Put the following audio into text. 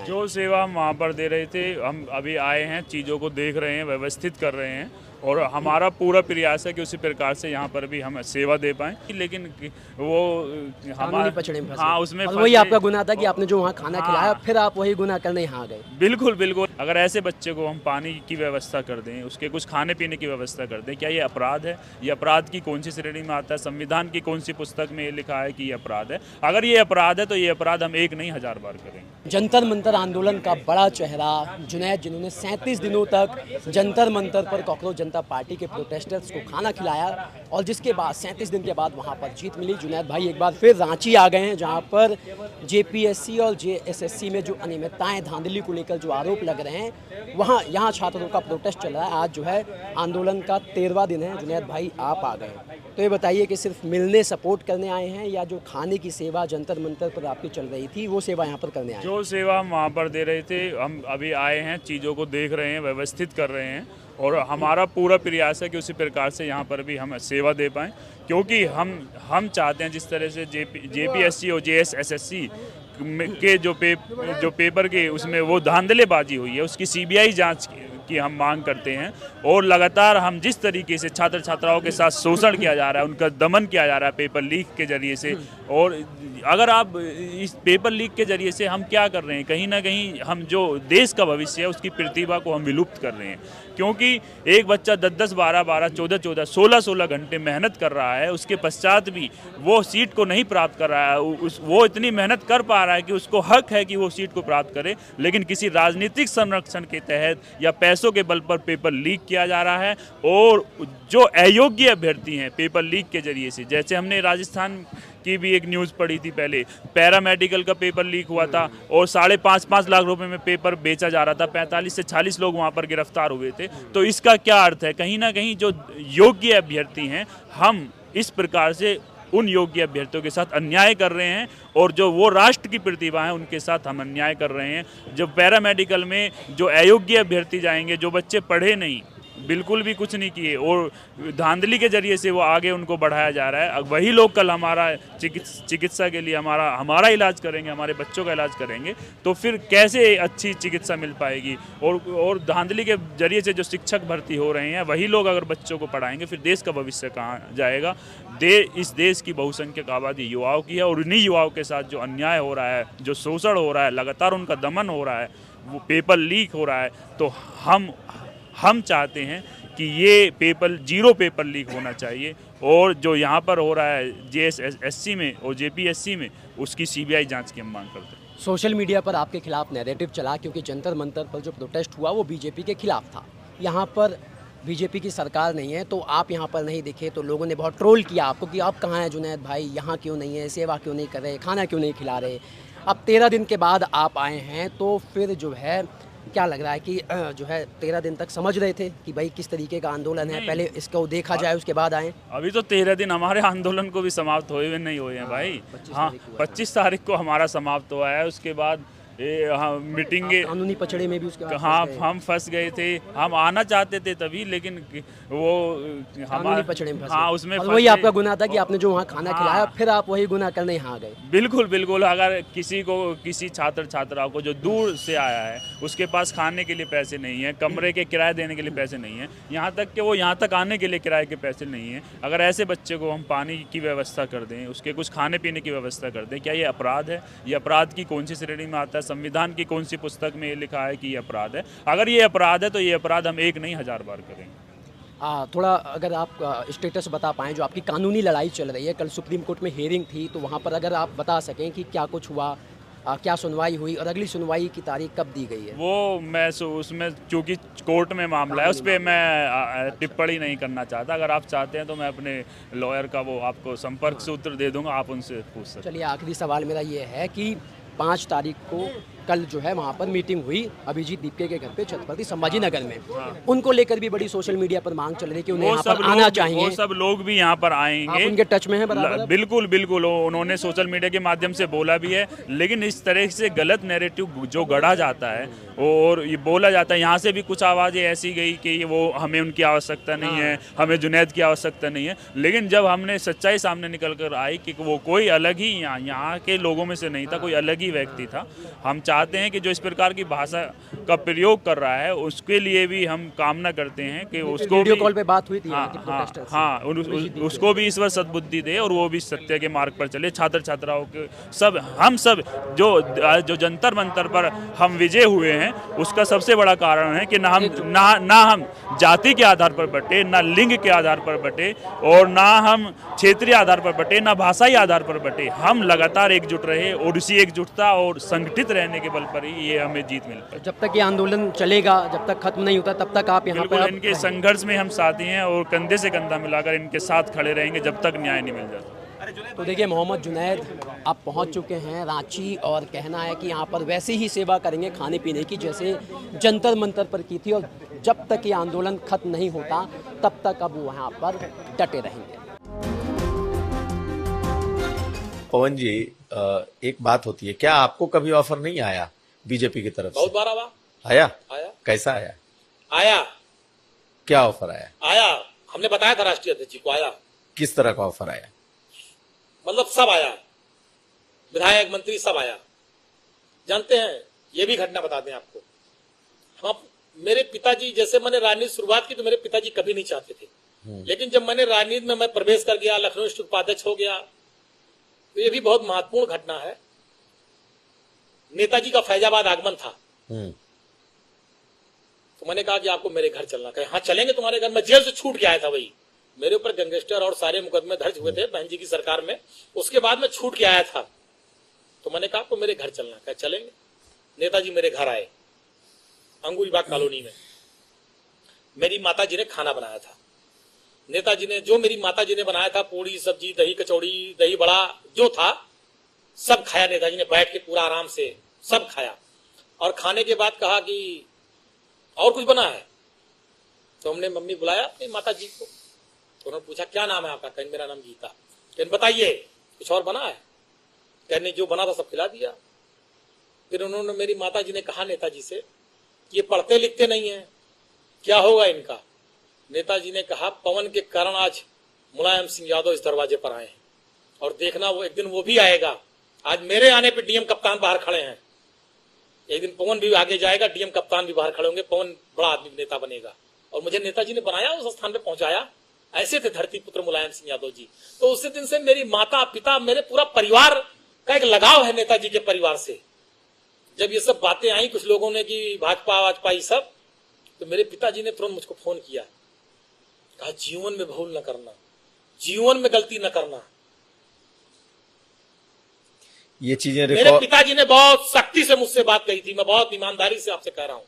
जो सेवा हम वहाँ पर दे रहे थे, हम अभी आए हैं, चीज़ों को देख रहे हैं, व्यवस्थित कर रहे हैं और हमारा पूरा प्रयास है कि उसी प्रकार से यहाँ पर भी हम सेवा दे पाएँ। लेकिन वो कानूनी हमारा पचड़े में फँसे। हाँ, उसमें और वही फँसे। आपका गुनाह था कि आपने जो वहाँ खाना खिलाया, फिर आप वही गुनाह करने यहाँ आ गए। बिल्कुल, बिल्कुल। अगर ऐसे बच्चे को हम पानी की व्यवस्था कर दें, उसके कुछ खाने-पीने की व्यवस्था कर दें, क्या ये अपराध है? ये अपराध की कौन-सी श्रेणी में आता है? संविधान की कौन-सी पुस्तक में ये लिखा है कि ये अपराध है? अगर ये अपराध है, तो ये अपराध हम एक नहीं 1000 बार करेंगे। जंतर मंतर आंदोलन का बड़ा चेहरा जुनैद, जिन्होंने 37 दिनों तक जंतर मंतर पर कांग्रेस जनता पार्टी के प्रोटेस्टर्स को खाना खिलाया और जिसके बाद 37 दिन के बाद वहां पर जीत मिली। जुनैद भाई एक बार फिर रांची आ गए हैं, जहां पर जेपीएससी और जेएसएससी में जो अनियमितताएं, धांधली को लेकर जो आरोप लग रहे हैं, वहां यहाँ छात्रों का प्रोटेस्ट चल रहा है। आज जो है आंदोलन का 13वां दिन है। जुनैद भाई आप आ गए, तो ये बताइए कि सिर्फ मिलने सपोर्ट करने आए हैं या जो खाने की सेवा जंतर मंतर पर आपकी चल रही थी वो सेवा यहाँ पर करने आए हैं? जो सेवा हम वहाँ पर दे रहे थे, हम अभी आए हैं, चीज़ों को देख रहे हैं, व्यवस्थित कर रहे हैं और हमारा पूरा प्रयास है कि उसी प्रकार से यहाँ पर भी हम सेवा दे पाएँ। क्योंकि हम चाहते हैं जिस तरह से जेपीएससी और जेएसएससी के जो पेपर के उसमें वो धांधलेबाजी हुई है, उसकी सीबीआई जांच की हम मांग करते हैं। और लगातार हम जिस तरीके से छात्र छात्राओं के साथ शोषण किया जा रहा है, उनका दमन किया जा रहा है पेपर लीक के जरिए से, और अगर आप इस पेपर लीक के जरिए से हम क्या कर रहे हैं, कहीं ना कहीं हम जो देश का भविष्य है उसकी प्रतिभा को हम विलुप्त कर रहे हैं। क्योंकि एक बच्चा 10-10, 12-12, 14-14, 16-16 घंटे मेहनत कर रहा है, उसके पश्चात भी वो सीट को नहीं प्राप्त कर रहा है। वो इतनी मेहनत कर पा रहा है कि उसको हक है कि वो सीट को प्राप्त करे, लेकिन किसी राजनीतिक संरक्षण के तहत या पैसों के बल पर पेपर लीक किया जा रहा है। और जो अयोग्य अभ्यर्थी हैं पेपर लीक के जरिए से, जैसे हमने राजस्थान की भी एक न्यूज़ पढ़ी थी, पहले पैरामेडिकल का पेपर लीक हुआ था और 5.5 लाख रुपए में पेपर बेचा जा रहा था। 45 से 40 लोग वहां पर गिरफ्तार हुए थे। तो इसका क्या अर्थ है? कहीं ना कहीं जो योग्य अभ्यर्थी हैं, हम इस प्रकार से उन योग्य अभ्यर्थियों के साथ अन्याय कर रहे हैं और जो वो राष्ट्र की प्रतिभा है उनके साथ हम अन्याय कर रहे हैं। जब पैरामेडिकल में जो अयोग्य अभ्यर्थी जाएंगे, जो बच्चे पढ़े नहीं, बिल्कुल भी कुछ नहीं किए और धांधली के जरिए से वो आगे उनको बढ़ाया जा रहा है, अब वही लोग कल हमारा चिकित्सा के लिए हमारा इलाज करेंगे, हमारे बच्चों का इलाज करेंगे, तो फिर कैसे अच्छी चिकित्सा मिल पाएगी? और धांधली के जरिए से जो शिक्षक भर्ती हो रहे हैं, वही लोग अगर बच्चों को पढ़ाएंगे, फिर देश का भविष्य कहाँ जाएगा? इस देश की बहुसंख्यक आबादी युवाओं की है और उन्हीं युवाओं के साथ जो अन्याय हो रहा है, जो शोषण हो रहा है, लगातार उनका दमन हो रहा है, वो पेपर लीक हो रहा है, तो हम चाहते हैं कि ये जीरो पेपर लीक होना चाहिए और जो यहाँ पर हो रहा है जेएसएससी में और जेपीएससी में, उसकी सीबीआई जांच की हम मांग करते हैं। सोशल मीडिया पर आपके खिलाफ नैरेटिव चला क्योंकि जंतर मंतर पर जो प्रोटेस्ट हुआ वो बीजेपी के खिलाफ था। यहाँ पर बीजेपी की सरकार नहीं है तो आप यहाँ पर नहीं दिखे, तो लोगों ने बहुत ट्रोल किया आपको कि आप कहाँ हैं जुनैद भाई, यहाँ क्यों नहीं है, सेवा क्यों नहीं कर रहे, खाना क्यों नहीं खिला रहे। अब 13 दिन के बाद आप आए हैं, तो फिर जो है क्या लग रहा है कि जो है 13 दिन तक समझ रहे थे कि भाई किस तरीके का आंदोलन है, पहले इसको देखा जाए उसके बाद आए? अभी तो 13 दिन हमारे आंदोलन को भी समाप्त हुए नहीं हुए हैं भाई। हाँ, 25 तारीख को हमारा समाप्त हुआ है। उसके बाद मीटिंग कानूनी पचड़े में भी उसके बाद हाँ हम फंस गए थे। हम आना चाहते थे तभी, लेकिन वो कानूनी पचड़े में फंस हाँ गए। उसमें और वही आपका गुनाह था कि आपने जो वहाँ खाना खिलाया, फिर आप वही गुनाह करने यहाँ आ गए। बिल्कुल बिल्कुल। अगर किसी छात्र छात्राओं को जो दूर से आया है, उसके पास खाने के लिए पैसे नहीं है, कमरे के किराए देने के लिए पैसे नहीं है, यहाँ तक कि वो यहाँ तक आने के लिए किराए के पैसे नहीं है, अगर ऐसे बच्चे को हम पानी की व्यवस्था कर दें, उसके कुछ खाने पीने की व्यवस्था कर दें, क्या ये अपराध है? ये अपराध की कौन सी श्रेणी में आता है? संविधान की कौन सी पुस्तक में ये लिखा है कि ये अपराध है? अगर ये अपराध है, तो ये अपराध हम एक नहीं 1000 बार करेंगे। थोड़ा अगर आप स्टेटस बता पाएँ, जो आपकी कानूनी लड़ाई चल रही है, कल सुप्रीम कोर्ट में हियरिंग थी, तो वहाँ पर अगर आप बता सकें कि क्या कुछ हुआ, क्या सुनवाई हुई और अगली सुनवाई की तारीख कब दी गई है? वो मैं उसमें चूँकि कोर्ट में मामला है, उस पर मैं टिप्पणी नहीं करना चाहता। अगर आप चाहते हैं तो मैं अपने लॉयर का वो आपको संपर्क सूत्र दे दूंगा, आप उनसे पूछ सकते हैं। चलिए, आखिरी सवाल मेरा ये है कि 5 तारीख को कल जो है वहाँ पर मीटिंग हुई अभिजीत दीपके के घर पे छत्रपति संभाजी नगर में, उनको लेकर भी बड़ी सोशल मीडिया पर मांग चल रही है कि उन्हें यहाँ पर आना चाहिए। वो सब लोग भी यहाँ पर आएंगे। आप उनके टच में हैं बराबर? बिल्कुल बिल्कुल। उन्होंने सोशल मीडिया के माध्यम से बोला भी है, लेकिन इस तरह से गलत नैरेटिव जो गढ़ा जाता है और ये बोला जाता है, यहाँ से भी कुछ आवाज़ें ऐसी गई कि वो हमें उनकी आवश्यकता नहीं है, हमें जुनैद की आवश्यकता नहीं है। लेकिन जब हमने सच्चाई सामने निकल कर आई कि वो कोई अलग ही यहाँ के लोगों में से नहीं था, कोई अलग ही व्यक्ति था। हम चाहते हैं कि जो इस प्रकार की भाषा का प्रयोग कर रहा है उसके लिए भी हम कामना करते हैं कि उसको वीडियो भी, कॉल पे बात हुई थी हाँ यहाँ के हाँ प्रोटेस्टर्स से। हाँ उसको भी ईश्वर सद्बुद्धि दे और वो भी सत्य के मार्ग पर चले। छात्र छात्राओं के सब, हम सब जो जंतर मंतर पर हम विजय हुए हैं उसका सबसे बड़ा कारण है कि ना हम जाति के आधार पर बटे, ना लिंग के आधार पर बटे, और ना हम क्षेत्रीय आधार पर बटे, ना भाषाई आधार पर बटे। हम लगातार एकजुट रहे और इसी एकजुटता और संगठित रहने के बल पर ही ये हमें जीत मिल पाई। जब तक ये आंदोलन चलेगा, जब तक खत्म नहीं होता, तब तक आप यहाँ बिल्कुल पर इनके संघर्ष में हम साथी हैं और कंधे से कंधा मिलाकर इनके साथ खड़े रहेंगे जब तक न्याय नहीं मिल जाता। तो देखिए मोहम्मद जुनैद आप पहुंच चुके हैं रांची और कहना है कि यहाँ पर वैसे ही सेवा करेंगे खाने पीने की जैसे जंतर मंतर पर की थी, और जब तक ये आंदोलन खत्म नहीं होता तब तक अब वहाँ पर डटे रहेंगे। पवन जी, एक बात होती है, क्या आपको कभी ऑफर नहीं आया बीजेपी की तरफ से? बहुत बार आया। आया। कैसा आया? आया। क्या ऑफर आया? आया, हमने बताया था राष्ट्रीय अध्यक्ष जी को। आया। किस तरह का ऑफर आया? मतलब सब आया, विधायक मंत्री सब आया। जानते हैं, ये भी घटना बताते हैं आपको। हम, मेरे पिताजी, जैसे मैंने राजनीति शुरुआत की तो मेरे पिताजी कभी नहीं चाहते थे, लेकिन जब मैंने राजनीति में मैं प्रवेश कर गया, लखनऊ स्थित उपाध्यक्ष हो गया, तो ये भी बहुत महत्वपूर्ण घटना है। नेताजी का फैजाबाद आगमन था, तो मैंने कहा कि आपको मेरे घर चलना। कहे हाँ चलेंगे तुम्हारे घर। मैं जेल से छूट के आया था, वही मेरे ऊपर गैंगस्टर और सारे मुकदमे दर्ज हुए थे बहन जी की सरकार में, उसके बाद मैं छूट के आया था। तो मैंने कहा आपको मेरे घर चलना। कहे चलेंगे। नेताजी मेरे घर आए, अंगूरीबाग कॉलोनी में। मेरी माता जी ने खाना बनाया था। नेताजी ने, जो मेरी माता जी ने बनाया था, पूरी सब्जी, दही कचौड़ी, दही बड़ा जो था सब खाया। नेताजी ने बैठ के पूरा आराम से सब खाया, और खाने के बाद कहा कि और कुछ बना है। तो हमने मम्मी बुलाया अपनी माता जी को, तो उन्होंने पूछा क्या नाम है आपका? कहने मेरा नाम गीता। कहने बताइए कुछ और बना है? कहने जो बना था सब खिला दिया। फिर उन्होंने, मेरी माता जी ने कहा नेताजी से, ये पढ़ते लिखते नहीं है, क्या होगा इनका? नेताजी ने कहा पवन के कारण आज मुलायम सिंह यादव इस दरवाजे पर आए हैं, और देखना वो एक दिन वो भी आएगा। आज मेरे आने पे डीएम कप्तान बाहर खड़े हैं, एक दिन पवन भी आगे जाएगा, डीएम कप्तान भी बाहर खड़े होंगे, पवन बड़ा आदमी नेता बनेगा। और मुझे नेताजी ने बनाया, उस स्थान पे पहुंचाया। ऐसे थे धरती पुत्र मुलायम सिंह यादव जी। तो उसी दिन से मेरी माता पिता, मेरे पूरा परिवार का एक लगाव है नेताजी के परिवार से। जब ये सब बातें आई कुछ लोगों ने कि भाजपा वाजपा ये सब, तो मेरे पिताजी ने तुरंत मुझको फोन किया, कहा जीवन में भूल न करना, जीवन में गलती न करना। ये चीजें मेरे पिताजी ने बहुत सख्ती से मुझसे बात कही थी। मैं बहुत ईमानदारी से आपसे कह रहा हूं,